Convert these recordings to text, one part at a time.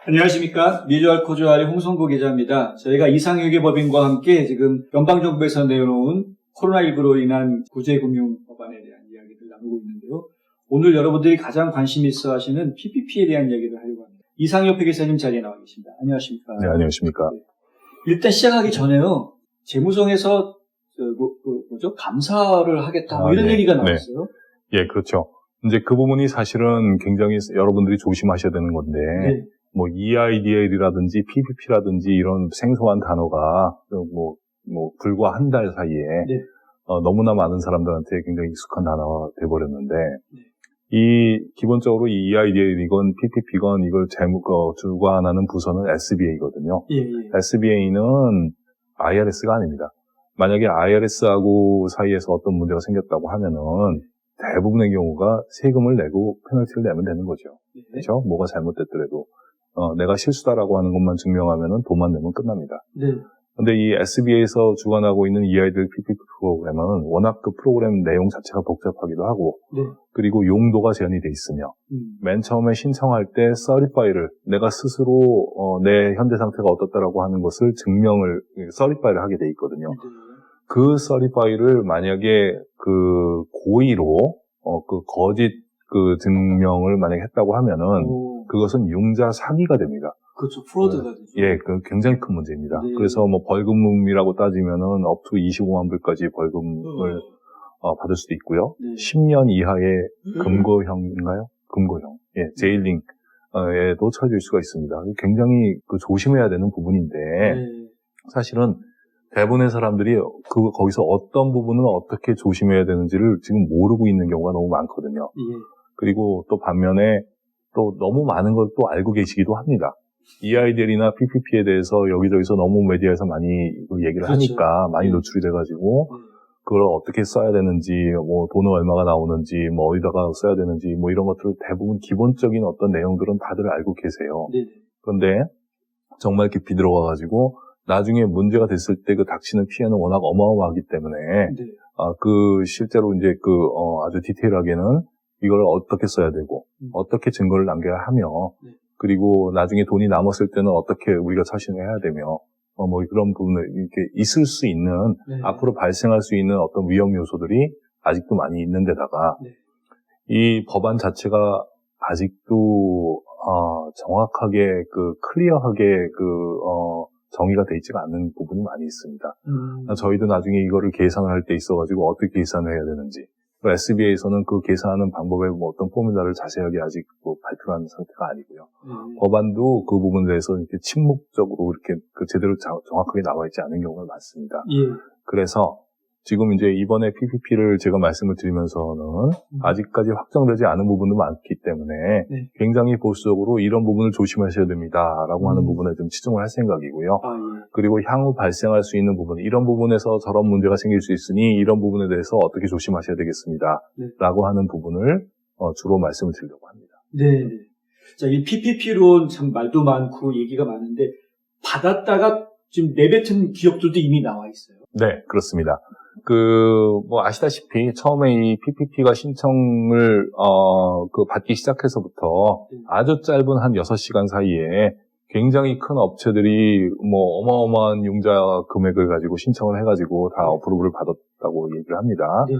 안녕하십니까. 뮤주얼 코주알의 홍성구 기자입니다. 저희가 이상회계법인과 함께 지금 연방정부에서 내놓은 코로나19로 인한 구제금융 법안에 대한 이야기를 나누고 있는데요. 오늘 여러분들이 가장 관심 있어 하시는 PPP에 대한 이야기를 하려고 합니다. 이상엽 회계사님 자리에 나와 계십니다. 안녕하십니까. 네, 안녕하십니까. 네. 일단 시작하기 전에요. 재무성에서 감사를 하겠다 이런 네, 얘기가 나왔어요. 네. 예, 그렇죠. 이제 그 부분이 사실은 굉장히 여러분들이 조심하셔야 되는 건데, 네. 뭐 EIDL이라든지 PPP라든지 이런 생소한 단어가 불과 한 달 사이에 네. 너무나 많은 사람들한테 굉장히 익숙한 단어가 돼버렸는데, 네. 기본적으로 이 EIDL이건 PPP건 이걸 주관하는 부서는 SBA거든요. 예, 예. SBA는 IRS가 아닙니다. 만약에 IRS하고 사이에서 어떤 문제가 생겼다고 하면은 대부분의 경우가 세금을 내고 페널티를 내면 되는 거죠. 네. 그렇죠? 뭐가 잘못됐더라도 내가 실수다라고 하는 것만 증명하면은 돈만 내면 끝납니다. 네. 근데 이 SBA에서 주관하고 있는 EIDL PPP 프로그램은 워낙 그 프로그램 내용 자체가 복잡하기도 하고, 네. 그리고 용도가 제한이 돼 있으며, 맨 처음에 신청할 때 서리파이를 내가 스스로 내 현재 상태가 어떻다라고 하는 것을 서리파이를 하게 돼 있거든요. 네. 그 서리파이를 만약에 그 고의로 그 거짓 그 증명을 만약에 했다고 하면은 그것은 융자 사기가 됩니다. 그렇죠. 프로드가 되죠. 예, 그 굉장히 큰 문제입니다. 네. 그래서 뭐 벌금이라고 따지면은 업 투 25만 불까지 벌금을 받을 수도 있고요. 네. 10년 이하의 금고형인가요? 금고형. 예, 제일링에도 처해질 수가 있습니다. 굉장히 그 조심해야 되는 부분인데, 네. 사실은 대부분의 사람들이 거기서 어떤 부분을 어떻게 조심해야 되는지를 지금 모르고 있는 경우가 너무 많거든요. 예. 그리고 또 반면에 또 너무 많은 걸 또 알고 계시기도 합니다. EIDL이나 PPP에 대해서 여기저기서 너무 메디어에서 많이 얘기를 그렇죠. 하니까 많이 네. 노출이 돼가지고 그걸 어떻게 써야 되는지, 뭐 돈은 얼마가 나오는지, 뭐 어디다가 써야 되는지, 뭐 이런 것들을 대부분 기본적인 어떤 내용들은 다들 알고 계세요. 네. 그런데 정말 깊이 들어가가지고 나중에 문제가 됐을 때 그 닥치는 피해는 워낙 어마어마하기 때문에 네. 실제로 이제 아주 디테일하게는 이걸 어떻게 써야 되고 어떻게 증거를 남겨야 하며 네. 그리고 나중에 돈이 남았을 때는 어떻게 우리가 처신을 해야 되며 뭐 그런 부분을 이렇게 있을 수 있는 네. 앞으로 발생할 수 있는 어떤 위험 요소들이 아직도 많이 있는 데다가 네. 이 법안 자체가 아직도 정확하게 클리어하게 정의가 돼 있지가 않는 부분이 많이 있습니다. 저희도 나중에 이거를 계산을 할 때 있어가지고 어떻게 계산을 해야 되는지, SBA에서는 그 계산하는 방법에 뭐 어떤 포뮬라를 자세하게 아직 발표한 상태가 아니고요. 법안도 그 부분에 대해서 이렇게 침묵적으로 이렇게 제대로 정확하게 나와 있지 않은 경우가 많습니다. 예. 그래서 지금 이제 이번에 PPP를 제가 말씀을 드리면서는 아직까지 확정되지 않은 부분도 많기 때문에 네. 굉장히 보수적으로 이런 부분을 조심하셔야 됩니다라고 하는 부분에 좀 치중을 할 생각이고요. 예. 그리고 향후 발생할 수 있는 부분, 이런 부분에서 저런 문제가 생길 수 있으니 이런 부분에 대해서 어떻게 조심하셔야 되겠습니다. 네. 라고 하는 부분을 주로 말씀을 드리려고 합니다. 네. 자, 이 PPP론 참 말도 많고 얘기가 많은데 받았다가 지금 내뱉은 기업들도 이미 나와 있어요. 네, 그렇습니다. 아시다시피 처음에 이 PPP가 신청을 받기 시작해서부터 아주 짧은 한 6시간 사이에 굉장히 큰 업체들이 어마어마한 융자 금액을 가지고 신청을 해가지고 다 어프로브를 받았다고 얘기를 합니다. 네.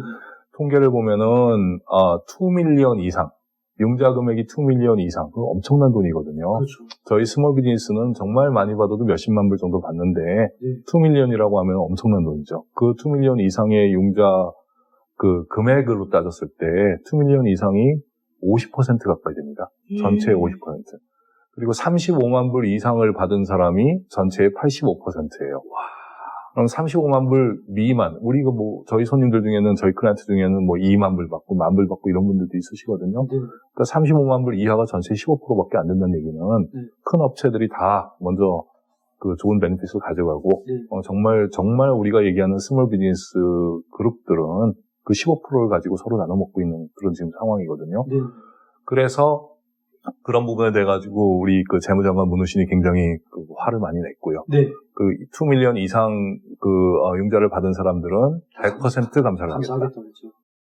통계를 보면은 2밀리언 이상, 융자 금액이 2밀리언 이상, 그 엄청난 돈이거든요. 그렇죠. 저희 스몰 비즈니스는 정말 많이 받아도 몇십만 불 정도 받는데 네. 2밀리언이라고 하면 엄청난 돈이죠. 그 2밀리언 이상의 융자 그 금액으로 따졌을 때 2밀리언 이상이 50% 가까이 됩니다. 전체의 50%. 그리고 35만 불 이상을 받은 사람이 전체의 85%예요. 그럼 35만 불 미만, 우리가 저희 손님들 중에는, 저희 클라이언트 중에는 2만 불 받고, 만 불 받고 이런 분들도 있으시거든요. 네. 그러니까 35만 불 이하가 전체 15%밖에 안 된다는 얘기는, 큰 업체들이 다 먼저 좋은 베네핏을 가져가고, 정말 우리가 얘기하는 스몰 비즈니스 그룹들은 그 15%를 가지고 서로 나눠 먹고 있는 그런 지금 상황이거든요. 네. 그래서 그런 부분에 대해 가지고 우리 재무장관 문우신이 굉장히 화를 많이 냈고요. 네. 2밀리언 이상 융자를 받은 사람들은 100% 감사를 하겠다. 감사하겠다 그랬죠.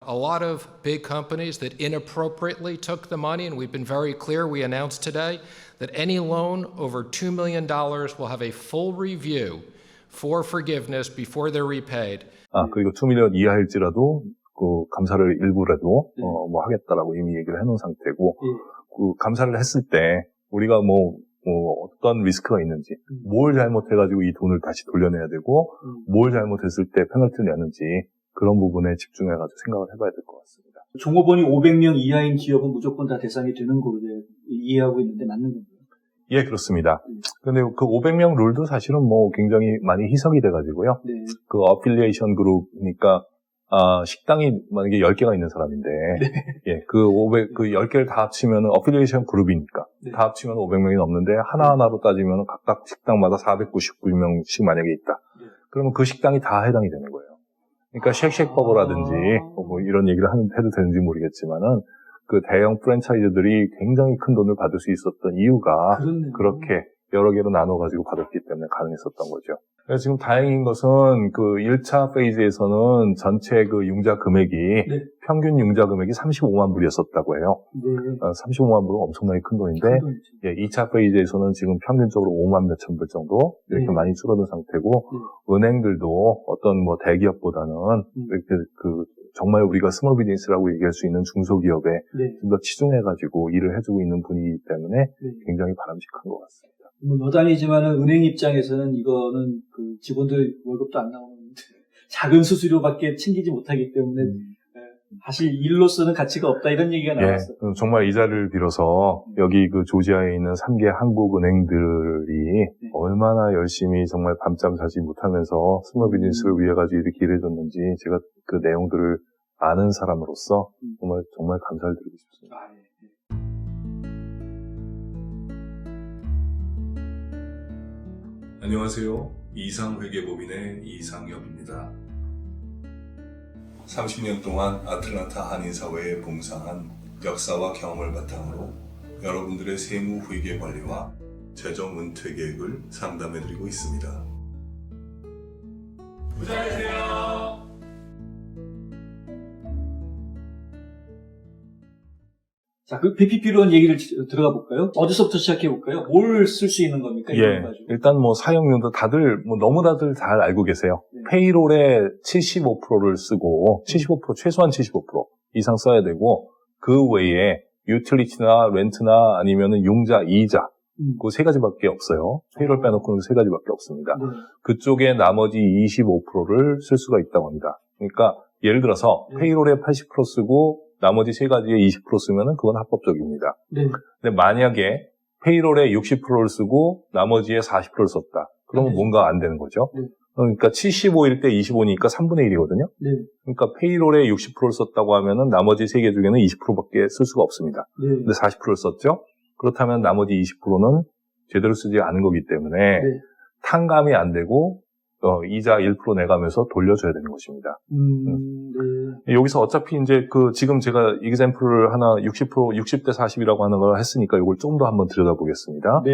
a lot of big companies that inappropriately took the money, and we've been very clear, we announced today that any loan over $2 million will have a full review for forgiveness before they're repaid. 그리고 2밀리언 이하일지라도 그 감사를 일부라도 뭐 하겠다라고 이미 얘기를 해놓은 상태고 그 감사를 했을 때 우리가 뭐 어떤 리스크가 있는지 뭘 잘못해가지고 이 돈을 다시 돌려내야 되고 뭘 잘못했을 때 페널티를 내는지 그런 부분에 집중해가지고 생각을 해봐야 될 것 같습니다. 종업원이 500명 이하인 기업은 무조건 다 대상이 되는 거로 이해하고 있는데 맞는 건가요? 예, 그렇습니다. 근데 그 500명 룰도 사실은 뭐 굉장히 많이 희석이 돼가지고요. 네. 그 어필리에이션 그룹이니까 식당이 만약에 10개가 있는 사람인데, 예, 그 10개를 다 합치면 어필리에이션 그룹이니까, 다 합치면 500명이 넘는데, 하나하나로 따지면 각각 식당마다 499명씩 만약에 있다. 그러면 그 식당이 다 해당이 되는 거예요. 그러니까 쉑쉑버거라든지, 뭐 이런 얘기를 해도 되는지 모르겠지만은, 그 대형 프랜차이즈들이 굉장히 큰 돈을 받을 수 있었던 이유가, 그렇네요. 그렇게 여러 개로 나눠가지고 받았기 때문에 가능했었던 거죠. 그래서 지금 다행인 것은 그 1차 페이지에서는 전체 그 융자 금액이 평균 융자 금액이 35만 불이었었다고 해요. 35만 불은 엄청나게 큰 돈인데 예, 2차 페이지에서는 지금 평균적으로 5만 몇천 불 정도 이렇게 많이 줄어든 상태고 은행들도 어떤 뭐 대기업보다는 이렇게 그 정말 우리가 스몰 비즈니스라고 얘기할 수 있는 중소기업에 좀 더 치중해가지고 일을 해주고 있는 분위기 때문에 굉장히 바람직한 것 같습니다. 뭐 여담이지만은 은행 입장에서는 이거는 그 직원들 월급도 안 나오는 작은 수수료밖에 챙기지 못하기 때문에 사실 일로서는 가치가 없다 이런 얘기가 나왔어요. 예, 정말 이 자리를 빌어서 여기 그 조지아에 있는 3개 한국 은행들이 얼마나 열심히 정말 밤잠 자지 못하면서 스몰 비즈니스를 위해 가지고 이렇게 일해줬는지 제가 그 내용들을 아는 사람으로서 정말 감사를 드리고 싶습니다. 안녕하세요. 이상회계법인의 이상엽입니다. 30년 동안 아틀란타 한인사회에 봉사한 역사와 경험을 바탕으로 여러분들의 세무 회계 관리와 재정 은퇴 계획을 상담해드리고 있습니다. 부자 되세요. 자, 그 PPP론 얘기를 들어가 볼까요? 어디서부터 시작해 볼까요? 뭘 쓸 수 있는 겁니까? 예, 일단 뭐 사용료도 다들 너무 다들 잘 알고 계세요. 페이롤의 75%를 쓰고 75% 최소한 75% 이상 써야 되고 그 외에 유틸리티나 렌트나 아니면은 융자, 이자 그 세 가지밖에 없어요. 페이롤 빼놓고는 세 가지밖에 없습니다. 그쪽에 나머지 25%를 쓸 수가 있다고 합니다. 그러니까 예를 들어서 페이롤에 80% 쓰고 나머지 세 가지에 20% 쓰면은 그건 합법적입니다. 근데 만약에 페이롤에 60%를 쓰고 나머지에 40%를 썼다. 그러면 뭔가 안 되는 거죠. 그러니까 75일 때 25니까 3분의 1이거든요. 그러니까 페이롤에 60%를 썼다고 하면은 나머지 세 개 중에는 20%밖에 쓸 수가 없습니다. 근데 40%를 썼죠. 그렇다면 나머지 20%는 제대로 쓰지 않은 거기 때문에 탕감이 안 되고 이자 1% 내가면서 돌려줘야 되는 것입니다. 여기서 어차피 이제 지금 제가 example를 하나 60대 40이라고 하는 걸 했으니까 이걸 좀 더 한번 들여다보겠습니다.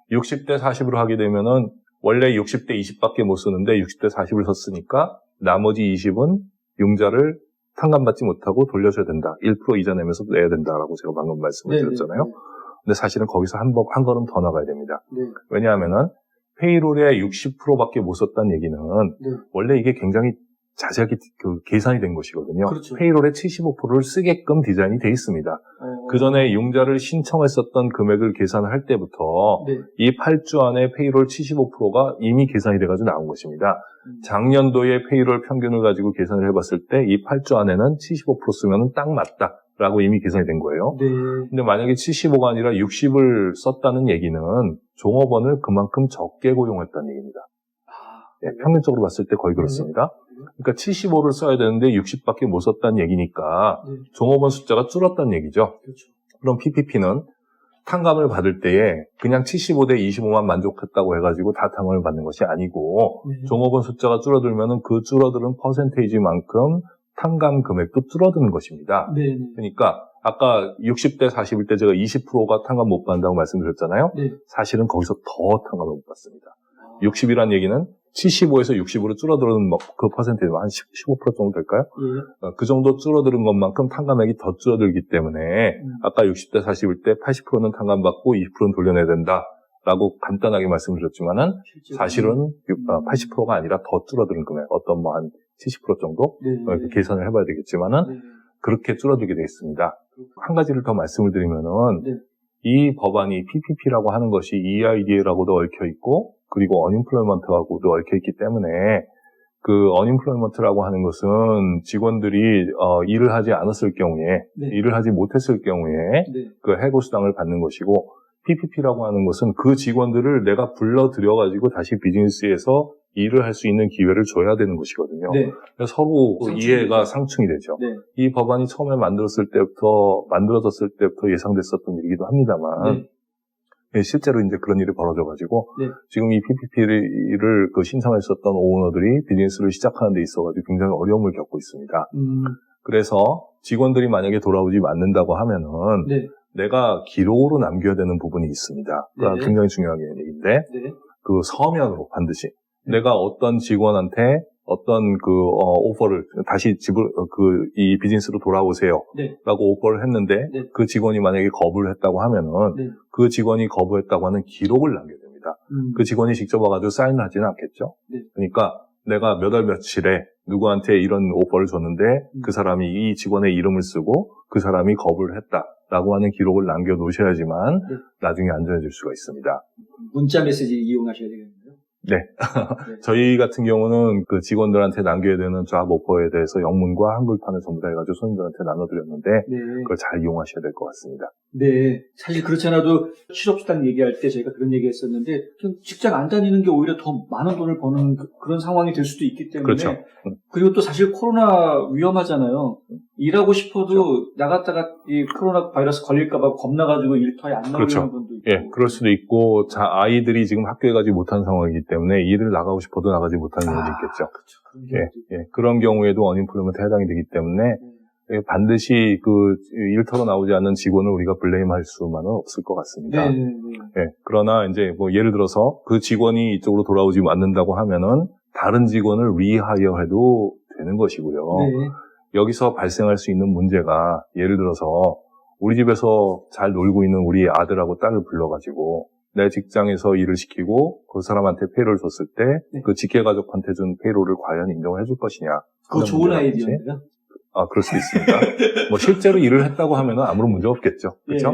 60대 40으로 하게 되면은 원래 60대 20밖에 못 쓰는데 60대 40을 썼으니까 나머지 20은 융자를 탕감받지 못하고 돌려줘야 된다. 1% 이자 내면서 내야 된다라고 제가 방금 말씀을 드렸잖아요. 근데 사실은 거기서 한 걸음 더 나가야 됩니다. 왜냐하면은 페이롤에 60%밖에 못 썼다는 얘기는 원래 이게 굉장히 자세하게 계산이 된 것이거든요. 그렇죠. 페이롤에 75%를 쓰게끔 디자인이 돼 있습니다. 그 전에 융자를 신청했었던 금액을 계산할 때부터 이 8주 안에 페이롤 75%가 이미 계산이 돼가지고 나온 것입니다. 작년도에 페이롤 평균을 가지고 계산을 해봤을 때 이 8주 안에는 75% 쓰면 딱 맞다. 라고 이미 계산이 된 거예요. 근데 만약에 75가 아니라 60을 썼다는 얘기는 종업원을 그만큼 적게 고용했다는 얘기입니다. 평균적으로 봤을 때 거의 그렇습니다. 그러니까 75를 써야 되는데 60밖에 못 썼다는 얘기니까 종업원 숫자가 줄었다는 얘기죠. 그럼 PPP는 탕감을 받을 때에 그냥 75대 25만 만족했다고 해가지고 다 탕감을 받는 것이 아니고 종업원 숫자가 줄어들면은 그 줄어드는 퍼센테이지만큼 탕감 금액도 줄어드는 것입니다. 그러니까 아까 60대 40일 때 제가 20%가 탕감 못 받는다고 말씀드렸잖아요. 사실은 거기서 더 탕감을 못 받습니다. 60이란 얘기는 75에서 60으로 줄어드는 그 퍼센테이지 한 15% 정도 될까요? 예. 그 정도 줄어드는 것만큼 탄감액이 더 줄어들기 때문에 아까 60대 40일 때 80%는 탄감받고 20%는 돌려내야 된다라고 간단하게 말씀드렸지만은 사실은 80%가 아니라 더 줄어드는 금액, 어떤 뭐 한 70% 정도 네. 계산을 해봐야 되겠지만은 네. 그렇게 줄어들게 되어 있습니다. 한 가지를 더 말씀을 드리면은 네. 이 법안이 PPP라고 하는 것이 EIDA라고도 얽혀 있고 그리고 언임플로이먼트하고도 얽혀 있기 때문에 그 언임플로이먼트라고 하는 것은 직원들이 일을 하지 않았을 경우에 네. 일을 하지 못했을 경우에 네. 그 해고 수당을 받는 것이고 PPP라고 하는 것은 그 직원들을 내가 불러들여 가지고 다시 비즈니스에서 일을 할 수 있는 기회를 줘야 되는 것이거든요. 네. 그래서 서로 상충이 이해가 되죠. 상충이 되죠. 네. 이 법안이 처음에 만들어졌을 때부터 예상됐었던 일이기도 합니다만 예, 실제로 이제 그런 일이 벌어져가지고 네. 지금 이 PPP를 신청했었던 오너들이 비즈니스를 시작하는 데 있어가지고 굉장히 어려움을 겪고 있습니다. 그래서 직원들이 만약에 돌아오지 않는다고 하면은 네. 내가 기록으로 남겨야 되는 부분이 있습니다. 그러니까 네. 굉장히 중요한 얘기인데 네. 그 서면으로 반드시 내가 어떤 직원한테 어떤 오퍼를 다시 이 비즈니스로 돌아오세요. 네. 라고 오퍼를 했는데 네. 그 직원이 만약에 거부를 했다고 하면은 네. 그 직원이 거부했다고 하는 기록을 남겨야 됩니다. 그 직원이 직접 와가지고 사인을 하지는 않겠죠. 네. 그러니까 내가 몇 월 며칠에 누구한테 이런 오퍼를 줬는데 그 사람이 이 직원의 이름을 쓰고 그 사람이 거부를 했다라고 하는 기록을 남겨놓으셔야지만 네. 나중에 안전해질 수가 있습니다. 문자 메시지 이용하셔야 되겠네요. 네. 저희 같은 경우는 그 직원들한테 남겨야 되는 잡 오퍼에 대해서 영문과 한글판을 전부 다 해가지고 손님들한테 나눠드렸는데 네. 그걸 잘 이용하셔야 될 것 같습니다. 네. 사실 그렇지 않아도 실업수당 얘기할 때 저희가 그런 얘기 했었는데 좀 직장 안 다니는 게 오히려 더 많은 돈을 버는 그런 상황이 될 수도 있기 때문에 그렇죠. 그리고 또 사실 코로나 위험하잖아요. 일하고 싶어도 그렇죠. 나갔다가 이 코로나 바이러스 걸릴까봐 겁나가지고 일터에 안 나오는 그렇죠. 분도 있고. 예, 그럴 수도 있고, 아이들이 지금 학교에 가지 못한 상황이기 때문에 일을 나가고 싶어도 나가지 못하는 경우도 있겠죠. 그렇죠. 그런 경우도 있고. 예, 그런 경우에도 언임플로이먼트에 해당이 되기 때문에 반드시 그 일터로 나오지 않는 직원을 우리가 블레임할 수만은 없을 것 같습니다. 네. 예, 그러나 이제 뭐 예를 들어서 그 직원이 이쪽으로 돌아오지 않는다고 하면은 다른 직원을 리하이어해도 되는 것이고요. 네. 여기서 발생할 수 있는 문제가 예를 들어서 우리 집에서 잘 놀고 있는 우리 아들하고 딸을 불러가지고 내 직장에서 일을 시키고 그 사람한테 페이로를 줬을 때 그 직계가족한테 준 페이로를 과연 인정을 해줄 것이냐. 그거 좋은 문제라든지. 아이디어인데요. 그럴 수 있습니다. 뭐 실제로 일을 했다고 하면은 아무런 문제 없겠죠. 그렇죠?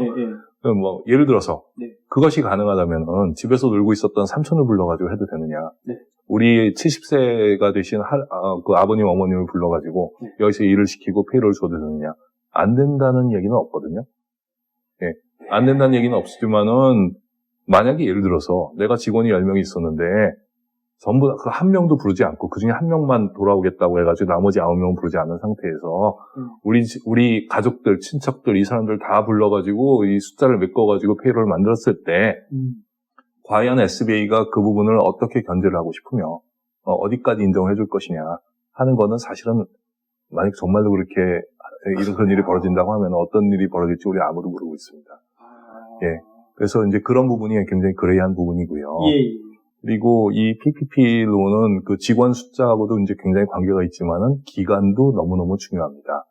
그럼 뭐 예를 들어서 네. 그것이 가능하다면은 집에서 놀고 있었던 삼촌을 불러가지고 해도 되느냐? 네. 우리 70세가 되신 그 아버님 어머님을 불러가지고 네. 여기서 일을 시키고 페이로를 줘도 되느냐? 안 된다는 얘기는 없거든요. 예, 안 된다는 얘기는 없지만은 만약에 예를 들어서 내가 직원이 10명이 있었는데 전부 그 한 명도 부르지 않고 그 중에 한 명만 돌아오겠다고 해가지고 나머지 9명은 부르지 않은 상태에서 우리 가족들, 친척들 이 사람들 다 불러가지고 이 숫자를 메꿔가지고 페이로를 만들었을 때 과연 SBA가 그 부분을 어떻게 견제를 하고 싶으며 어디까지 인정해 줄 것이냐 하는 거는 사실은 만약 정말로 그렇게 그런 일이 벌어진다고 하면 어떤 일이 벌어질지 우리 아무도 모르고 있습니다. 예. 그래서 이제 그런 부분이 굉장히 그레이한 부분이고요. 예. 그리고 이 PPP로는 그 직원 숫자하고도 이제 굉장히 관계가 있지만은 기간도 너무너무 중요합니다.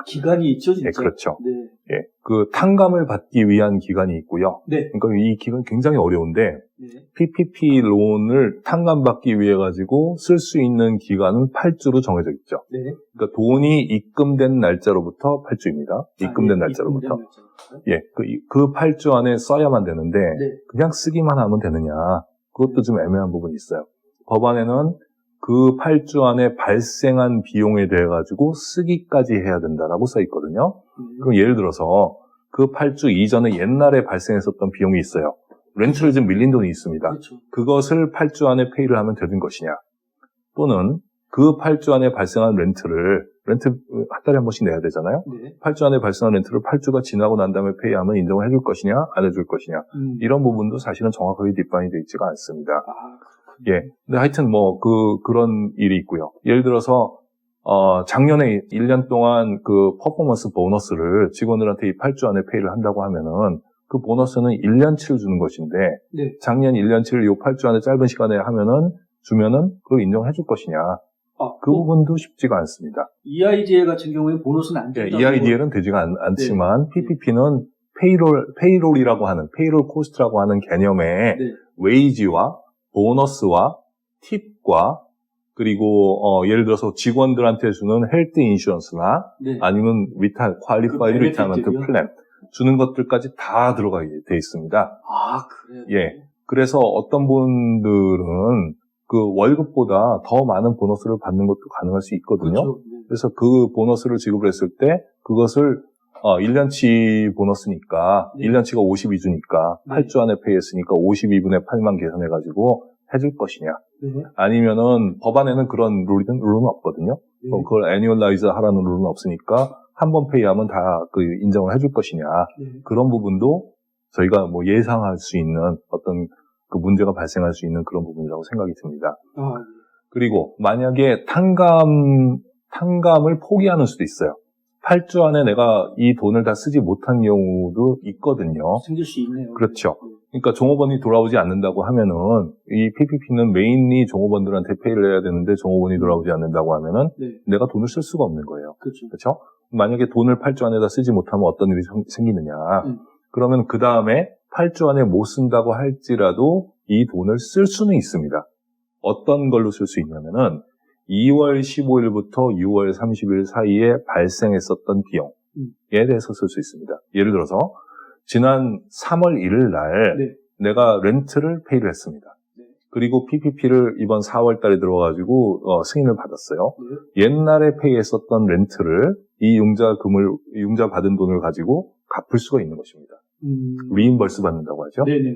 기간이 있죠, 진짜. 예, 그렇죠. 네. 예. 그 탕감을 받기 위한 기간이 있고요. 네. 그러니까 이 기간 굉장히 어려운데 네. PPP 론을 탕감받기 위해 가지고 쓸 수 있는 기간은 8주로 정해져 있죠. 네. 그러니까 돈이 입금된 날짜로부터 8주입니다. 입금된 날짜로부터. 입금된 날짜로부터. 예, 그 8주 안에 써야만 되는데 네. 그냥 쓰기만 하면 되느냐? 그것도 좀 애매한 부분이 있어요. 법안에는 그 8주 안에 발생한 비용에 대해 가지고 쓰기까지 해야 된다라고 써 있거든요. 그럼 예를 들어서 그 8주 이전에 옛날에 발생했었던 비용이 있어요. 렌트를 좀 밀린 돈이 있습니다. 그렇죠. 그것을 8주 안에 페이를 하면 되는 것이냐. 또는 그 8주 안에 발생한 렌트 한 달에 한 번씩 내야 되잖아요. 네. 8주 안에 발생한 렌트를 8주가 지나고 난 다음에 페이하면 인정을 해줄 것이냐, 안 해줄 것이냐. 이런 부분도 사실은 정확하게 뒷반이 되어 있지가 않습니다. 예. 근데 하여튼 그런 일이 있고요. 예를 들어서, 작년에 1년 동안 그 퍼포먼스 보너스를 직원들한테 이 8주 안에 페이를 한다고 하면은 그 보너스는 1년치를 주는 것인데, 네. 작년 1년치를 이 8주 안에 짧은 시간에 하면은 주면은 그걸 인정해 줄 것이냐. 그 부분도 쉽지가 않습니다. EIDL 같은 경우에 보너스는 안 예, 된다고. EIDL은 되지가 않지만 PPP는 페이롤이라고 하는 페이롤 코스트라고 하는 개념에 네. 웨이지와 보너스와 팁과 그리고 예를 들어서 직원들한테 주는 헬스 인슈런스나 네. 아니면 퀄리파이드 그 리타이먼트 베네피트요? 플랜 주는 것들까지 다 들어가게 돼 있습니다. 그래요? 예. 그래서 어떤 분들은 그 월급보다 더 많은 보너스를 받는 것도 가능할 수 있거든요. 그렇죠. 네. 그래서 그 보너스를 지급을 했을 때 그것을 1년치 보너스니까 네. 1년치가 52주니까 네. 8주 안에 페이했으니까 52분의 8만 계산해가지고 해줄 것이냐. 네. 아니면은 법안에는 그런 룰은 없거든요. 네. 그걸 애니얼라이즈 하라는 룰은 없으니까 한 번 페이하면 다 그 인정을 해줄 것이냐. 네. 그런 부분도 저희가 뭐 예상할 수 있는 어떤 그 문제가 발생할 수 있는 그런 부분이라고 생각이 듭니다. 그리고 만약에 탕감을 포기하는 수도 있어요. 8주 안에 내가 이 돈을 다 쓰지 못한 경우도 있거든요. 생길 수 있네요. 그렇죠. 그러니까 종업원이 돌아오지 않는다고 하면은 이 PPP는 메인이 종업원들한테 페이를 해야 되는데 종업원이 돌아오지 않는다고 하면은 네. 내가 돈을 쓸 수가 없는 거예요. 그렇죠. 그렇죠? 만약에 돈을 8주 안에 다 쓰지 못하면 어떤 일이 생기느냐. 그러면 그 다음에 8주 안에 못 쓴다고 할지라도 이 돈을 쓸 수는 있습니다. 어떤 걸로 쓸 수 있냐면은 2월 15일부터 6월 30일 사이에 발생했었던 비용에 대해서 쓸 수 있습니다. 예를 들어서 지난 3월 1일 날 네. 내가 렌트를 페이를 했습니다. 네. 그리고 PPP를 이번 4월 달에 들어가지고 승인을 받았어요. 네. 옛날에 페이했었던 렌트를 이 융자 받은 돈을 가지고 갚을 수가 있는 것입니다. 리임버스 받는다고 하죠. 네네네.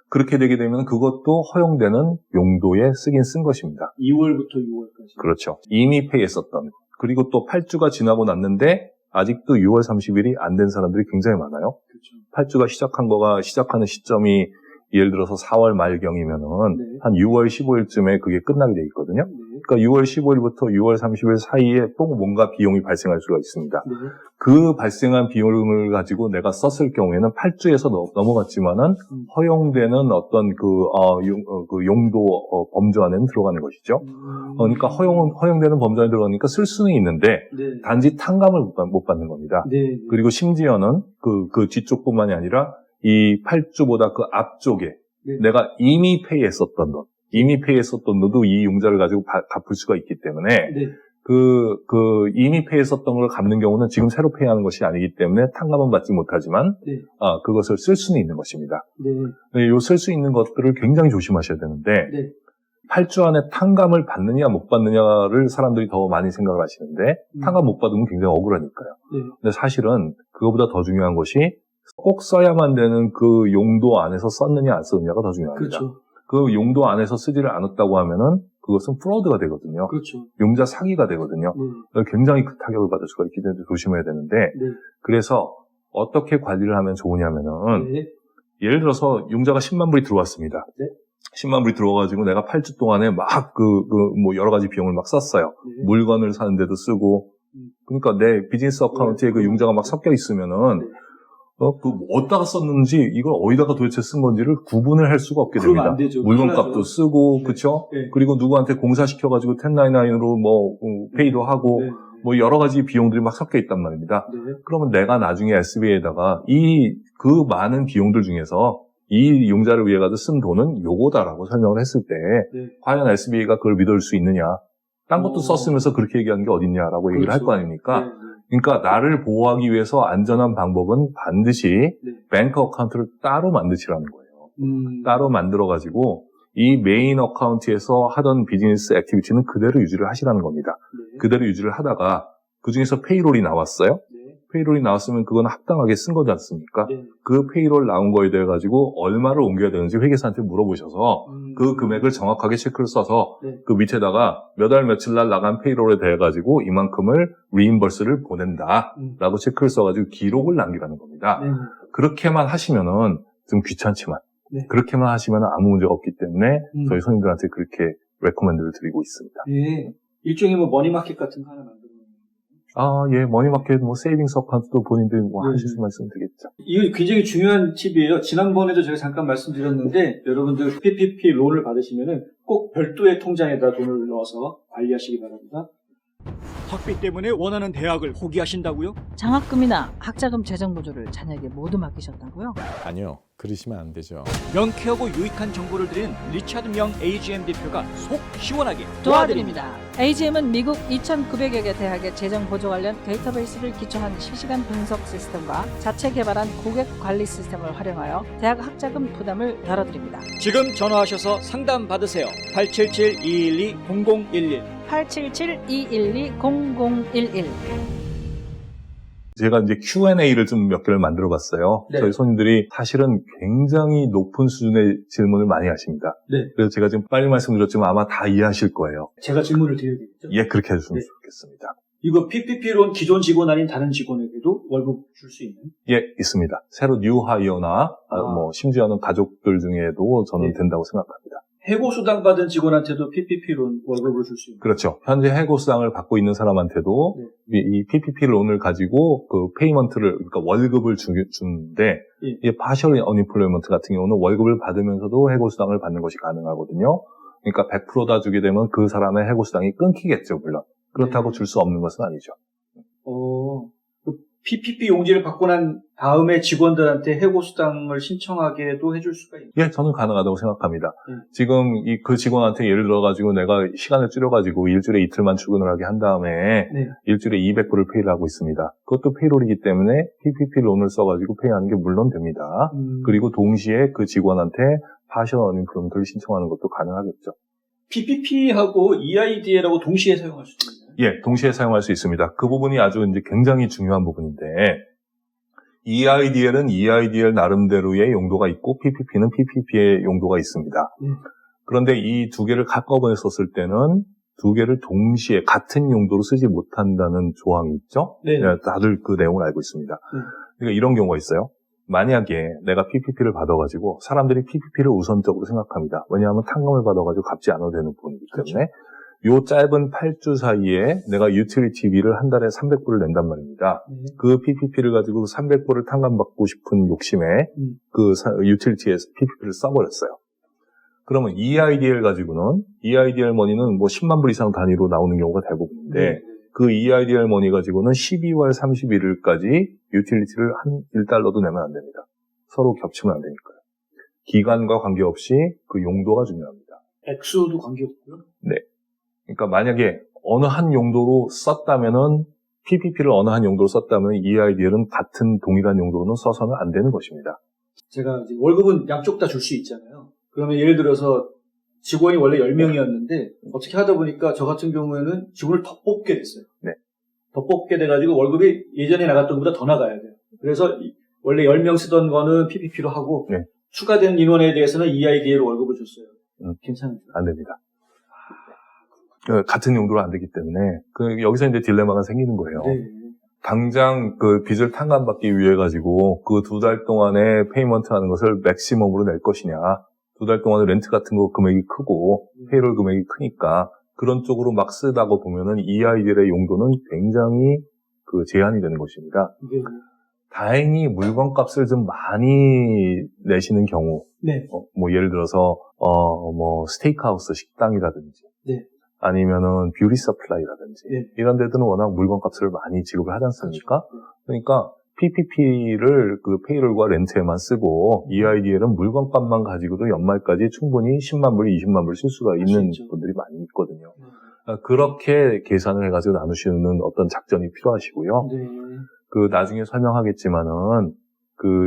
그렇게 되게 되면 그것도 허용되는 용도에 쓰긴 쓴 것입니다. 2월부터 6월까지. 그렇죠. 이미 페이했었던. 그리고 또 8주가 지나고 났는데 아직도 6월 30일이 안 된 사람들이 굉장히 많아요. 그렇죠. 8주가 시작하는 시점이 예를 들어서 4월 말경이면은 네. 한 6월 15일쯤에 그게 끝나게 돼 있거든요. 네. 그러니까 6월 15일부터 6월 30일 사이에 또 뭔가 비용이 발생할 수가 있습니다. 네. 그 발생한 비용을 가지고 내가 썼을 경우에는 8주에서 넘어갔지만은 허용되는 어떤 그 용도 범주 안에는 들어가는 것이죠. 그러니까 허용되는 범주 안에 들어가니까 쓸 수는 있는데 네. 단지 탕감을 못 받는 겁니다. 네. 그리고 심지어는 그 뒤쪽뿐만이 아니라 이 8주보다 그 앞쪽에 네. 내가 이미 페이했었던 돈도 이 융자를 가지고 갚을 수가 있기 때문에 네. 이미 페이했었던 걸 갚는 경우는 지금 새로 페이하는 것이 아니기 때문에 탕감은 받지 못하지만 네. 그것을 쓸 수는 있는 것입니다. 네. 요 쓸 수 있는 것들을 굉장히 조심하셔야 되는데 네. 8주 안에 탕감을 받느냐 못 받느냐를 사람들이 더 많이 생각을 하시는데 탕감 못 받으면 굉장히 억울하니까요. 네. 근데 사실은 그거보다 더 중요한 것이 꼭 써야만 되는 그 용도 안에서 썼느냐 안 썼느냐가 더 중요합니다. 그렇죠. 그 용도 안에서 쓰지를 않았다고 하면은 그것은 프로드가 되거든요. 그렇죠. 용자 사기가 되거든요. 굉장히 큰 타격을 받을 수가 있기 때문에 조심해야 되는데 네. 그래서 어떻게 관리를 하면 좋으냐면은 네. 예를 들어서 용자가 10만 불이 들어왔습니다. 네. 10만 불이 들어와가지고 내가 8주 동안에 막 뭐 여러 가지 비용을 막 썼어요. 네. 물건을 사는데도 쓰고 그러니까 내 비즈니스 어카운트에 그 융자가 막 섞여 있으면은 네. 어디다가 썼는지 이걸 어디다가 도대체 쓴 건지를 구분을 할 수가 없게 그러면 됩니다. 안 되죠. 물건값도 큰일 나죠. 쓰고 네. 그렇죠? 네. 그리고 누구한테 공사시켜가지고 1099으로 뭐 페이도 하고 네. 뭐 여러 가지 비용들이 막 섞여 있단 말입니다. 네. 그러면 내가 나중에 SBA에다가 그 많은 비용들 중에서 이 융자를 위해 가지고 쓴 돈은 요거다라고 설명을 했을 때 네. 과연 SBA가 그걸 믿을 수 있느냐? 딴 것도 썼으면서 그렇게 얘기하는 게 어딨냐라고 얘기를 할 그렇죠. 거 아닙니까? 네. 그러니까 나를 보호하기 위해서 안전한 방법은 반드시 네. 뱅크 어카운트를 따로 만드시라는 거예요. 따로 만들어가지고 이 메인 어카운트에서 하던 비즈니스 액티비티는 그대로 유지를 하시라는 겁니다. 네. 그대로 유지를 하다가 그중에서 페이롤이 나왔어요. 네. 페이롤이 나왔으면 그건 합당하게 쓴 거지 않습니까? 네. 그 페이롤 나온 거에 대해 가지고 얼마를 옮겨야 되는지 회계사한테 물어보셔서 그 금액을 정확하게 체크를 써서 네. 그 밑에다가 몇 월 며칠 날 나간 페이롤에 대해 가지고 이만큼을 리임버스를 보낸다라고 체크를 써가지고 기록을 남기라는 겁니다. 네. 그렇게만 하시면은 좀 귀찮지만 네. 그렇게만 하시면 아무 문제가 없기 때문에 저희 손님들한테 그렇게 레코멘드를 드리고 있습니다. 네. 일종의 뭐 머니마켓 같은 거 하나 만들어. 예, 머니마켓, 세이빙스 어카운트도 본인들 네. 하실 수 말씀 되겠죠. 이거 굉장히 중요한 팁이에요. 지난번에도 제가 잠깐 말씀드렸는데 여러분들 PPP 론을 받으시면은 꼭 별도의 통장에다 돈을 넣어서 관리하시기 바랍니다. 학비 때문에 원하는 대학을 포기하신다고요? 장학금이나 학자금 재정 보조를 자녀에게 모두 맡기셨다고요? 아니요, 그러시면 안 되죠. 명쾌하고 유익한 정보를 드리는 리차드 명 AGM 대표가 속 시원하게 도와드립니다. AGM은 미국 2,900여 개 대학의 재정 보조 관련 데이터베이스를 기초한 실시간 분석 시스템과 자체 개발한 고객 관리 시스템을 활용하여 대학 학자금 부담을 덜어드립니다. 지금 전화하셔서 상담 받으세요. 877-212-0011 877-212-0011 제가 이제 Q&A를 좀 몇 개를 만들어 봤어요. 네. 저희 손님들이 사실은 굉장히 높은 수준의 질문을 많이 하십니다. 네. 그래서 제가 지금 빨리 말씀드렸지만 아마 다 이해하실 거예요. 제가 질문을 드려야 되겠죠? 예, 그렇게 해주시면 네. 좋겠습니다. 이거 PPP론 기존 직원 아닌 다른 직원에게도 월급 줄 수 있는? 예, 있습니다. 새로 뉴 하이어나 심지어는 가족들 중에도 저는 네. 된다고 생각합니다. 해고수당 받은 직원한테도 PPP론 월급을 줄 수 있는? 그렇죠. 현재 해고수당을 받고 있는 사람한테도 이 PPP 론을 가지고 그 페이먼트를, 그러니까 월급을 주는데, 예. 이 파셜 어니플로이먼트 같은 경우는 월급을 받으면서도 해고수당을 받는 것이 가능하거든요. 그러니까 100%다 주게 되면 그 사람의 해고수당이 끊기겠죠, 물론. 그렇다고 네. 줄 수 없는 것은 아니죠. 그 PPP 용지를 받고 난 다음에 직원들한테 해고수당을 신청하게도 해줄 수가 있나요? 예, 저는 가능하다고 생각합니다. 네. 지금 그 직원한테 예를 들어가지고 내가 시간을 줄여가지고 일주일에 이틀만 출근을 하게 한 다음에 네. 일주일에 200불을 페이를 하고 있습니다. 그것도 페이롤이기 때문에 PPP 론을 써가지고 페이하는 게 물론 됩니다. 그리고 동시에 그 직원한테 파셜 어니플로이먼트를 신청하는 것도 가능하겠죠. PPP하고 EIDL하고 동시에 사용할 수도 있나요? 예, 동시에 사용할 수 있습니다. 그 부분이 아주 이제 굉장히 중요한 부분인데, EIDL은 EIDL 나름대로의 용도가 있고, PPP는 PPP의 용도가 있습니다. 그런데 이 두 개를 한꺼번에 썼을 때는 두 개를 동시에 같은 용도로 쓰지 못한다는 조항이 있죠? 네. 다들 그 내용을 알고 있습니다. 그러니까 이런 경우가 있어요. 만약에 내가 PPP를 받아가지고 사람들이 PPP를 우선적으로 생각합니다. 왜냐하면 탕감을 받아가지고 갚지 않아도 되는 부분이기 때문에 요 짧은 8주 사이에 내가 유틸리티비를 한 달에 300불을 낸단 말입니다. 그 PPP를 가지고 300불을 탕감받고 싶은 욕심에 그 유틸리티에서 PPP를 써버렸어요. 그러면 EIDL 가지고는 EIDL 머니는 10만 불 이상 단위로 나오는 경우가 대부분인데 그 EIDL 머니 가지고는 12월 31일까지 유틸리티를 한 1달러도 내면 안 됩니다. 서로 겹치면 안 되니까요. 기간과 관계없이 그 용도가 중요합니다. 액수도 관계없고요. 네. 그러니까 만약에 어느 한 용도로 썼다면은 PPP를 어느 한 용도로 썼다면 EIDL은 같은 동일한 용도로는 써서는 안 되는 것입니다. 제가 이제 월급은 양쪽 다 줄 수 있잖아요. 그러면 예를 들어서 직원이 원래 10명이었는데 어떻게 하다 보니까 저 같은 경우에는 직원을 더 뽑게 됐어요. 네. 더 뽑게 돼가지고 월급이 예전에 나갔던 것보다 더 나가야 돼요. 그래서 원래 10명 쓰던 거는 PPP로 하고 네. 추가된 인원에 대해서는 EIDL로 월급을 줬어요. 괜찮은가요? 안 됩니다. 같은 용도로 안 되기 때문에 여기서 이제 딜레마가 생기는 거예요. 네. 당장 그 빚을 탕감받기 위해 가지고 그 2달 동안에 페이먼트 하는 것을 맥시멈으로 낼 것이냐, 2달 동안에 렌트 같은 거 금액이 크고 페이롤 금액이 크니까 그런 쪽으로 막 쓰다고 보면은 EIDL의 용도는 굉장히 그 제한이 되는 것입니다. 네. 다행히 물건값을 좀 많이 내시는 경우, 네. 예를 들어서 스테이크하우스 식당이라든지, 네. 아니면은 뷰티 서플라이라든지 네. 이런 데들은 워낙 물건값을 많이 지급을 하지 않습니까? 그러니까 PPP를 그 페이롤과 렌트에만 쓰고 EIDL은 물건값만 가지고도 연말까지 충분히 10만 불, 20만 불 쓸 수가 있는 진짜. 분들이 많이 있거든요. 그렇게 계산을 해가지고 나누시는 어떤 작전이 필요하시고요. 네. 나중에 설명하겠지만은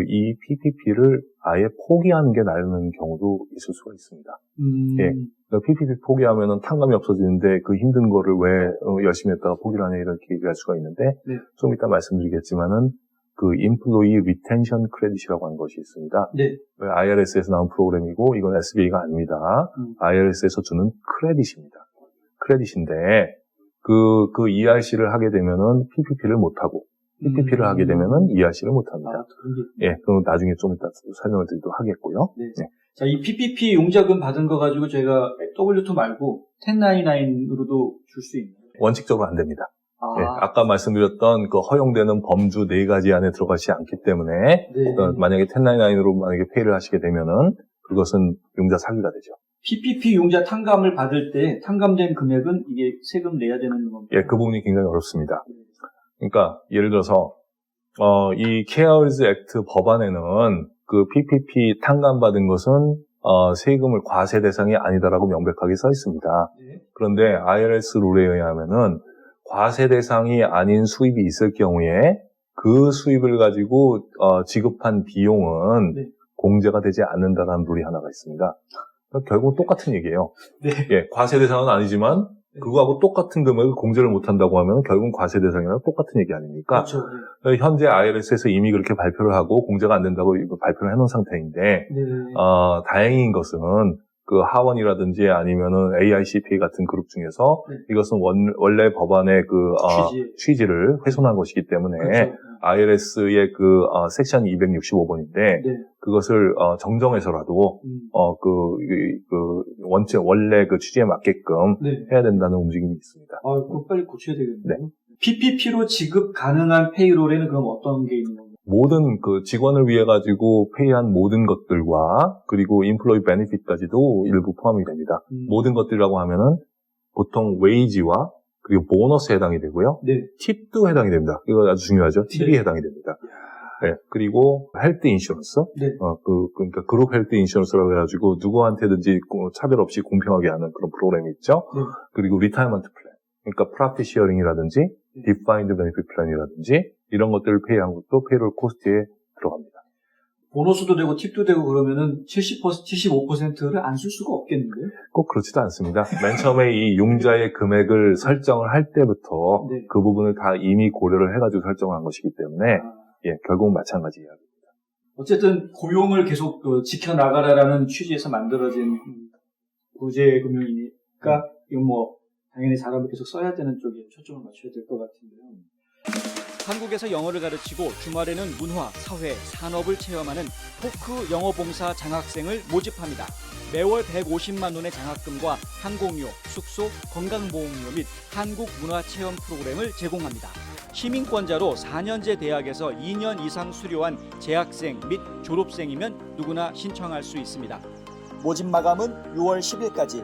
이 PPP를 아예 포기하는 게 나은 경우도 있을 수가 있습니다. 예. PPP 포기하면은 탕감이 없어지는데 그 힘든 거를 왜 열심히 했다가 포기를 하냐 이렇게 얘기할 수가 있는데 네. 좀 이따 말씀드리겠지만은 Employee Retention Credit이라고 하는 것이 있습니다. 네. IRS에서 나온 프로그램이고 이건 SBA가 아닙니다. IRS에서 주는 크레딧입니다. 크레딧인데 그 ERC를 하게 되면은 PPP를 못 하고 PPP를 하게 되면은 ERC를 못 합니다. 예, 그럼 나중에 좀 이따 설명을 드리도록 하겠고요. 네. 자, 이 PPP 용자금 받은 거 가지고 저희가 W2 말고 1099으로도 줄 수 있나요? 원칙적으로 안 됩니다. 아까 말씀드렸던 그 허용되는 범주 4가지 안에 들어가지 않기 때문에 네. 만약에 1099로 만약에 페이를 하시게 되면은 그것은 융자 사기가 되죠. PPP 융자 탕감을 받을 때 탕감된 금액은 이게 세금 내야 되는 겁니다. 예, 그 부분이 굉장히 어렵습니다. 그러니까 예를 들어서 이 케어리즈 액트 법안에는 그 PPP 탕감받은 것은 세금을 과세 대상이 아니다라고 명백하게 써 있습니다. 네. 그런데 IRS 룰에 의하면은 과세 대상이 아닌 수입이 있을 경우에 그 수입을 가지고 지급한 비용은 네. 공제가 되지 않는다는 룰이 하나가 있습니다. 그러니까 결국 똑같은 얘기예요. 네. 예, 과세 대상은 아니지만 그거하고 똑같은 금액을 공제를 못한다고 하면 결국은 과세 대상이랑 똑같은 얘기 아닙니까? 그렇죠. 현재 IRS에서 이미 그렇게 발표를 하고 공제가 안 된다고 발표를 해놓은 상태인데 네. 다행인 것은 그 하원이라든지 아니면은 AICPA 같은 그룹 중에서 네. 이것은 원래 법안의 그 취지를 훼손한 것이기 때문에 그렇죠. IRS의 그 섹션 265번인데 네. 그것을 정정해서라도 원래 그 취지에 맞게끔 네. 해야 된다는 움직임이 있습니다. 그거 빨리 고쳐야 되겠네요. 네. PPP로 지급 가능한 페이롤에는 그럼 어떤 게 있는 건가요? 모든 그 직원을 위해 가지고 페이한 모든 것들과 그리고 인플로이 베네핏까지도 일부 포함이 됩니다. 모든 것들이라고 하면은 보통 웨이지와 그리고 보너스에 해당이 되고요. 네. 팁도 해당이 됩니다. 이거 아주 중요하죠. 팁이 네. 해당이 됩니다. 네. 그리고 헬스 인슈런스. 네. 그러니까 그룹 헬스 인슈런스라고 해가지고 누구한테든지 차별 없이 공평하게 하는 그런 프로그램이 있죠. 네. 그리고 리타이먼트 플랜. 그러니까 프로핏 시어링이라든지 디파인드 베네핏 플랜이라든지 이런 것들을 페이한 것도 페이롤 코스트에 들어갑니다. 보너스도 되고 팁도 되고 그러면은 75%를 안 쓸 수가 없겠는데요? 꼭 그렇지도 않습니다. 맨 처음에 이 융자의 금액을 설정을 할 때부터 네. 그 부분을 다 이미 고려를 해가지고 설정을 한 것이기 때문에 결국은 마찬가지 이야기입니다. 어쨌든 고용을 계속 지켜나가라라는 취지에서 만들어진 구제금융이니까 이건 뭐 당연히 사람을 계속 써야 되는 쪽에 초점을 맞춰야 될 것 같은데요. 한국에서 영어를 가르치고 주말에는 문화, 사회, 산업을 체험하는 토크 영어 봉사 장학생을 모집합니다. 매월 150만 원의 장학금과 항공료, 숙소, 건강보험료 및 한국 문화 체험 프로그램을 제공합니다. 시민권자로 4년제 대학에서 2년 이상 수료한 재학생 및 졸업생이면 누구나 신청할 수 있습니다. 모집 마감은 6월 10일까지.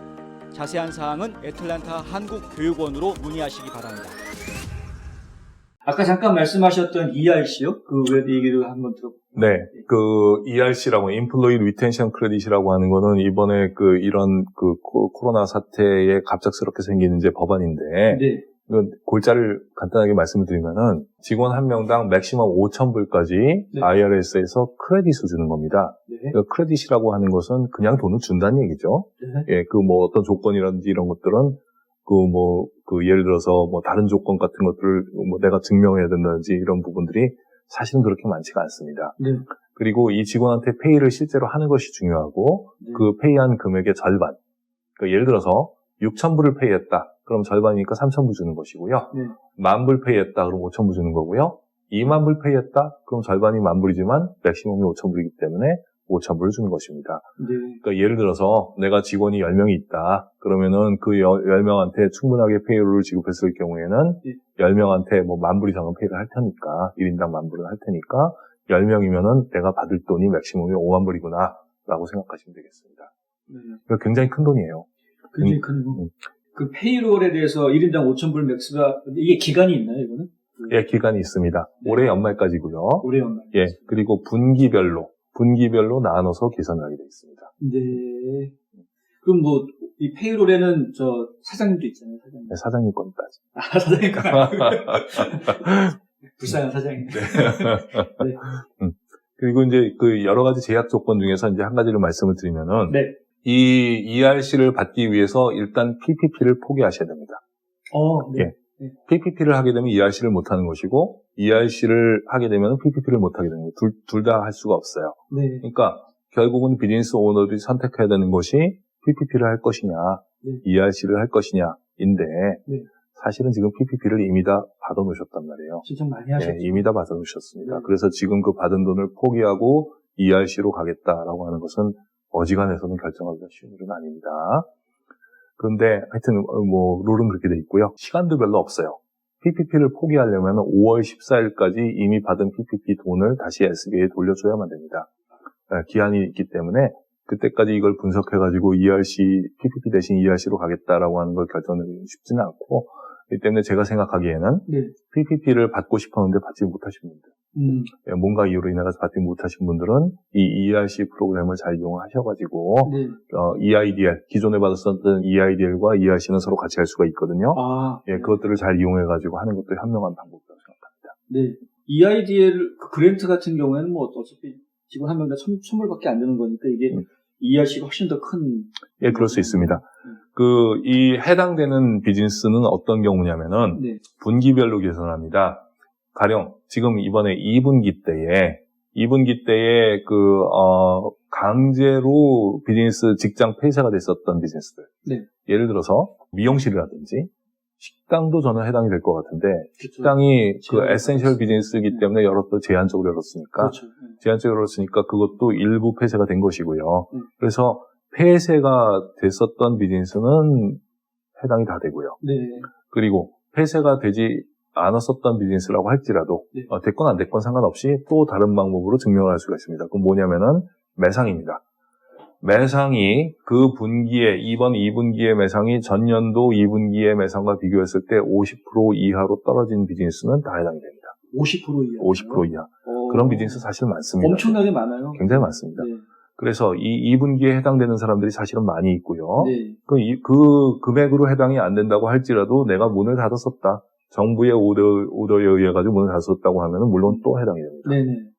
자세한 사항은 애틀랜타 한국교육원으로 문의하시기 바랍니다. 아까 잠깐 말씀하셨던 ERC요? 그 왜 얘기를 한번 들어볼까요? 네, 그 ERC라고 Employee Retention Credit이라고 하는 거는 이번에 이런 코로나 사태에 갑작스럽게 생긴 이제 법안인데 네. 골자를 간단하게 말씀을 드리면은 직원 한 명당 맥시멈 5,000불까지 네. IRS에서 크레딧을 주는 겁니다. 네. 그러니까 크레딧이라고 하는 것은 그냥 돈을 준다는 얘기죠. 네. 예, 어떤 조건이라든지 이런 것들은 예를 들어서 다른 조건 같은 것들을 내가 증명해야 된다든지 이런 부분들이 사실은 그렇게 많지가 않습니다. 네. 그리고 이 직원한테 페이를 실제로 하는 것이 중요하고 네. 그 페이한 금액의 절반. 그러니까 예를 들어서 6,000불을 페이했다. 그럼 절반이니까 3,000불 주는 것이고요. 네. 10,000불 페이했다. 그럼 5,000불 주는 거고요. 20,000불 페이했다. 그럼 절반이 10,000불이지만 맥시멈이 5,000불이기 때문에 5,000불을 주는 것입니다. 네. 그러니까 예를 들어서 내가 직원이 10명이 있다. 그러면은 그 10명한테 충분하게 페이롤을 지급했을 경우에는 네. 10명한테 10,000불 이상은 페이를 할 테니까 1인당 10,000불은 할 테니까 10명이면은 내가 받을 돈이 맥시멈이 50,000불이구나 라고 생각하시면 되겠습니다. 네. 그러니까 굉장히 큰 돈이에요. 굉장히 큰 그 페이롤에 대해서 1인당 5,000불 맥스가 이게 기간이 있나요, 이거는? 예, 기간이 있습니다. 네. 올해 연말까지고요. 올해 연말. 예, 그리고 분기별로 나눠서 계산을 하게 되어 있습니다. 네. 그럼 이 페이롤에는 사장님도 있잖아요, 사장님. 네, 사장님 건까지. 사장님. 불쌍한 사장님. 네. 그리고 이제 여러 가지 제약 조건 중에서 이제 한 가지를 말씀을 드리면은 네. 이 ERC를 받기 위해서 일단 PPP를 포기하셔야 됩니다. 네. 예. PPP를 하게 되면 ERC를 못 하는 것이고 ERC를 하게 되면 PPP를 못 하게 되는 거예요. 둘 다 할 수가 없어요. 네. 그러니까 결국은 비즈니스 오너들이 선택해야 되는 것이 PPP를 할 것이냐, 네. ERC를 할 것이냐인데 네. 사실은 지금 PPP를 이미 다 받아놓으셨단 말이에요. 신청 많이 하셨죠. 예, 이미 다 받아놓으셨습니다. 네. 그래서 지금 그 받은 돈을 포기하고 ERC로 가겠다라고 하는 것은 어지간해서는 결정하기가 쉬운 일은 아닙니다. 그런데 하여튼 룰은 그렇게 돼 있고요. 시간도 별로 없어요. PPP를 포기하려면 5월 14일까지 이미 받은 PPP 돈을 다시 SBA에 돌려줘야만 됩니다. 기한이 있기 때문에 그때까지 이걸 분석해가지고 PPP 대신 ERC로 가겠다라고 하는 걸 결정하기 쉽지는 않고, 그렇기 때문에 제가 생각하기에는 네. PPP를 받고 싶었는데 받지 못하신 분들, 뭔가 이유로 인해서 받지 못하신 분들은 이 ERC 프로그램을 잘 이용하셔가지고 네. EIDL, 기존에 받았었던 EIDL과 ERC는 서로 같이 할 수가 있거든요. 아, 그것들을 잘 이용해가지고 하는 것도 현명한 방법이라고 생각합니다. 네. EIDL 그랜트 같은 경우에는 뭐 어차피 직원 한 명당 선물밖에 안 되는 거니까 이게 ERC가 훨씬 더 큰. 예, 그럴 수 있습니다. 이 해당되는 비즈니스는 어떤 경우냐면은 네. 분기별로 계산합니다. 가령 지금 이번에 2분기 때에 강제로 비즈니스 직장 폐쇄가 됐었던 비즈니스들. 네. 예를 들어서 미용실이라든지 식당도 저는 해당이 될 것 같은데, 그렇죠. 식당이 그 제한 에센셜 비즈니스이기 때문에 또 제한적으로 열었으니까, 그렇죠. 제한적으로 열었으니까 그것도 일부 폐쇄가 된 것이고요. 그래서 폐쇄가 됐었던 비즈니스는 해당이 다 되고요. 네. 그리고 폐쇄가 되지 않았었던 비즈니스라고 할지라도 네. 됐건 안 됐건 상관없이 또 다른 방법으로 증명을 할 수가 있습니다. 그건 뭐냐면은 매상입니다. 매상이 그 분기에 이번 2분기의 매상이 전년도 2분기의 매상과 비교했을 때 50% 이하로 떨어진 비즈니스는 다 해당이 됩니다. 50% 이하. 50% 이하. 그런 비즈니스 사실 많습니다. 엄청나게 많아요. 굉장히 많습니다. 네. 그래서 이 2분기에 해당되는 사람들이 사실은 많이 있고요. 네. 그 금액으로 해당이 안 된다고 할지라도 내가 문을 닫았었다. 정부의 오더에 의해 가지고 문을 닫았었다고 하면은 물론 또 해당이 됩니다. 네네.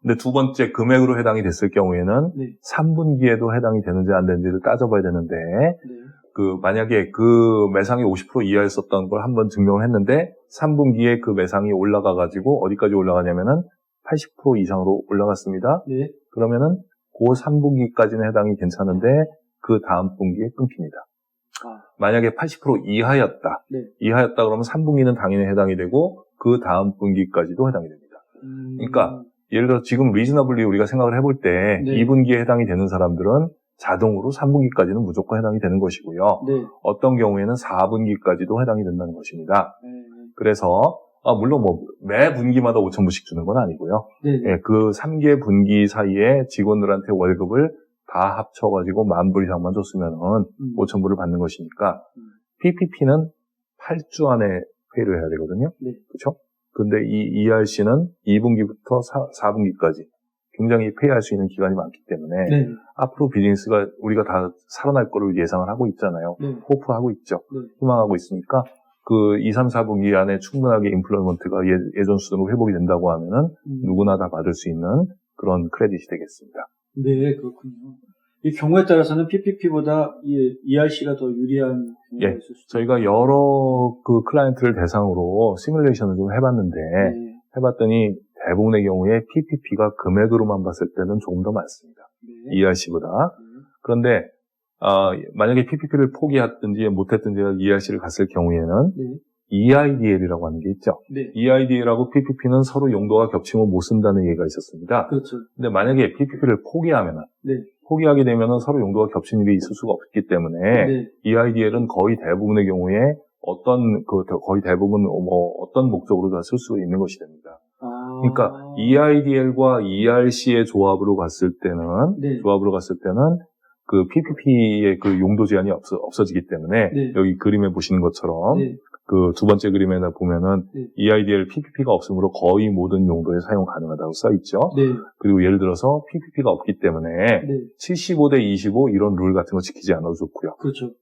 근데 두 번째 금액으로 해당이 됐을 경우에는 네. 3분기에도 해당이 되는지 안 되는지를 따져봐야 되는데, 네. 만약에 그 매상이 50% 이하였었던 걸 한번 증명을 했는데 3분기에 그 매상이 올라가 가지고 어디까지 올라가냐면은 80% 이상으로 올라갔습니다. 네. 그러면은 그 3분기까지는 해당이 괜찮은데 그 다음 분기에 끊깁니다. 만약에 80% 이하였다. 네. 이하였다 그러면 3분기는 당연히 해당이 되고 그 다음 분기까지도 해당이 됩니다. 그러니까 예를 들어 지금 리즈너블리 우리가 생각을 해볼 때 네. 2분기에 해당이 되는 사람들은 자동으로 3분기까지는 무조건 해당이 되는 것이고요. 네. 어떤 경우에는 4분기까지도 해당이 된다는 것입니다. 네. 그래서 물론 매 분기마다 5,000불씩 주는 건 아니고요. 네. 그 3개 분기 사이에 직원들한테 월급을 다 합쳐가지고 10,000불 이상만 줬으면은 5,000불을 받는 것이니까 PPP는 8주 안에 페이를 해야 되거든요. 네. 그렇죠? 근데 이 ERC는 2분기부터 4분기까지 굉장히 페이할 수 있는 기간이 많기 때문에 네. 앞으로 비즈니스가 우리가 다 살아날 거를 예상을 하고 있잖아요. 네. 호프하고 있죠. 네. 희망하고 있으니까 그 2, 3, 4분기 안에 충분하게 인플로이먼트가 예전 수준으로 회복이 된다고 하면은 누구나 다 받을 수 있는 그런 크레딧이 되겠습니다. 네, 그렇군요. 이 경우에 따라서는 PPP보다 ERC가 더 유리한 경우가 있을 수도 저희가 여러 그 클라이언트를 대상으로 시뮬레이션을 좀 해봤는데 네. 해봤더니 대부분의 경우에 PPP가 금액으로만 봤을 때는 조금 더 많습니다. 네. ERC보다. 그런데 만약에 PPP를 포기했든지 못했든지 ERC를 갔을 경우에는 네. EIDL이라고 하는 게 있죠. 네. EIDL하고 PPP는 서로 용도가 겹치면 못 쓴다는 얘기가 있었습니다. 그렇죠. 근데 만약에 PPP를 포기하면은 네. 포기하게 되면은 서로 용도가 겹치는 게 있을 수가 없기 때문에 네. EIDL은 거의 대부분의 경우에 거의 대부분 어떤 목적으로 다 쓸 수 있는 것이 됩니다. 그러니까 EIDL과 ERC의 조합으로 갔을 때는 네. 그 PPP의 그 용도 제한이 없어지기 때문에 네. 여기 그림에 보시는 것처럼 네. 그 두 번째 그림에 보면은 네. EIDL PPP가 없으므로 거의 모든 용도에 사용 가능하다고 써 있죠. 네. 그리고 예를 들어서 PPP가 없기 때문에 네. 75대 25 이런 룰 같은 거 지키지 않아도 좋고요. 그렇죠.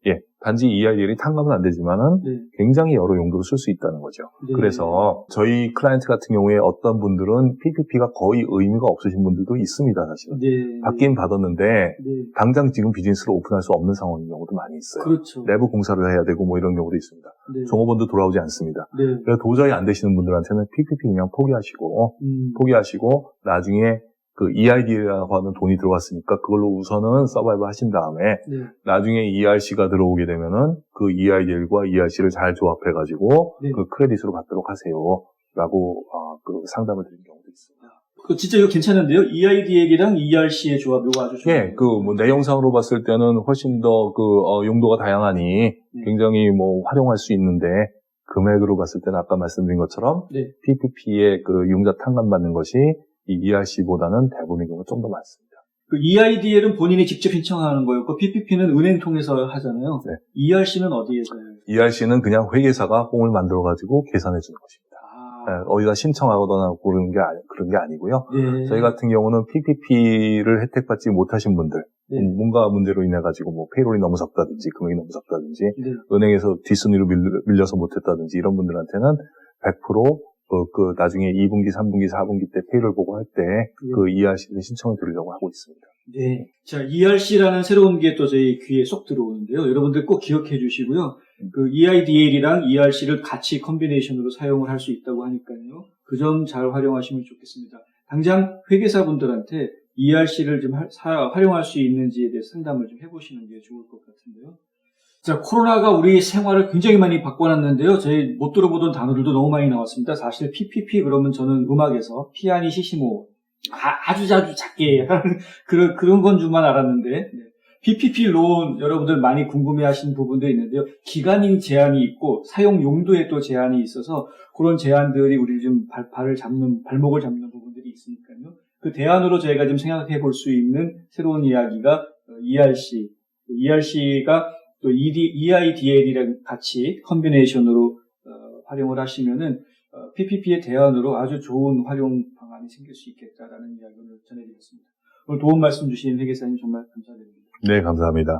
단지 EIDL이 탕감은 안 되지만은 네. 굉장히 여러 용도로 쓸 수 있다는 거죠. 네. 그래서 저희 클라이언트 같은 경우에 어떤 분들은 PPP가 거의 의미가 없으신 분들도 있습니다, 사실은. 네. 받긴 받았는데 네. 당장 지금 비즈니스를 오픈할 수 없는 상황인 경우도 많이 있어요. 그렇죠. 내부 공사를 해야 되고 뭐 이런 경우도 있습니다. 네. 종업원도 돌아오지 않습니다. 네. 그래서 도저히 안 되시는 분들한테는 PPP 그냥 포기하시고 나중에 그 EID라고 하는 돈이 들어갔으니까 그걸로 우선은 서바이브 하신 다음에 네. 나중에 나중에 ERC가 들어오게 되면은 그 EIDL과 ERC를 잘 조합해가지고 네. 그 크레딧으로 받도록 하세요라고 그 상담을 드린 경우도 있습니다. 진짜 이거 괜찮은데요? EIDL이랑 ERC의 조합, 이거 아주 좋아요. 예, 내용상으로 봤을 때는 훨씬 더 용도가 다양하니 굉장히 활용할 수 있는데 금액으로 봤을 때는 아까 말씀드린 것처럼 네. PPP의 그 융자 탕감받는 것이 이 ERC보다는 대부분의 경우가 좀 더 많습니다. 그 EIDL은 본인이 직접 신청하는 거였고 PPP는 은행 통해서 하잖아요. 네. ERC는 어디에서 해요? ERC는 그냥 회계사가 홈을 만들어가지고 계산해 주는 것입니다. 네, 어디다 신청하거나 그런 게 아니고요. 네. 저희 같은 경우는 PPP를 혜택받지 못하신 분들, 네. 뭔가 문제로 인해 가지고 뭐 페이롤이 너무 적다든지 금액이 너무 적다든지 네. 은행에서 뒷순위로 밀려서 못했다든지 이런 분들한테는 100% 그 나중에 2분기, 3분기, 4분기 때 페이롤 보고 할 때 그 ERC를 신청을 드리려고 하고 있습니다. 네. 자, ERC라는 새로운 게 또 저희 귀에 쏙 들어오는데요. 여러분들 꼭 기억해 주시고요. 그 EIDL이랑 ERC를 같이 컨비네이션으로 사용을 할 수 있다고 하니까요. 그 점 잘 활용하시면 좋겠습니다. 당장 회계사분들한테 ERC를 좀 활용할 수 있는지에 대해 상담을 좀 해보시는 게 좋을 것 같은데요. 자, 코로나가 우리 생활을 굉장히 많이 바꿔놨는데요. 저희 못 들어보던 단어들도 너무 많이 나왔습니다. 사실 PPP 그러면 저는 음악에서 피아니시시모 아주 작게 하는 그런 건 줄만 알았는데 네. PPP 론 여러분들 많이 궁금해하시는 부분도 있는데요. 기간인 제한이 있고 사용 용도에 또 제한이 있어서 그런 제한들이 우리 좀 발목을 잡는 부분들이 있으니까요. 그 대안으로 저희가 좀 생각해 볼 수 있는 새로운 이야기가 ERC, ERC가 또 EIDL이랑 같이 컨비네이션으로 활용을 하시면은 PPP의 대안으로 아주 좋은 활용 방안이 생길 수 있겠다라는 이야기를 전해드렸습니다. 오늘 도움 말씀 주신 회계사님 정말 감사드립니다. 네, 감사합니다.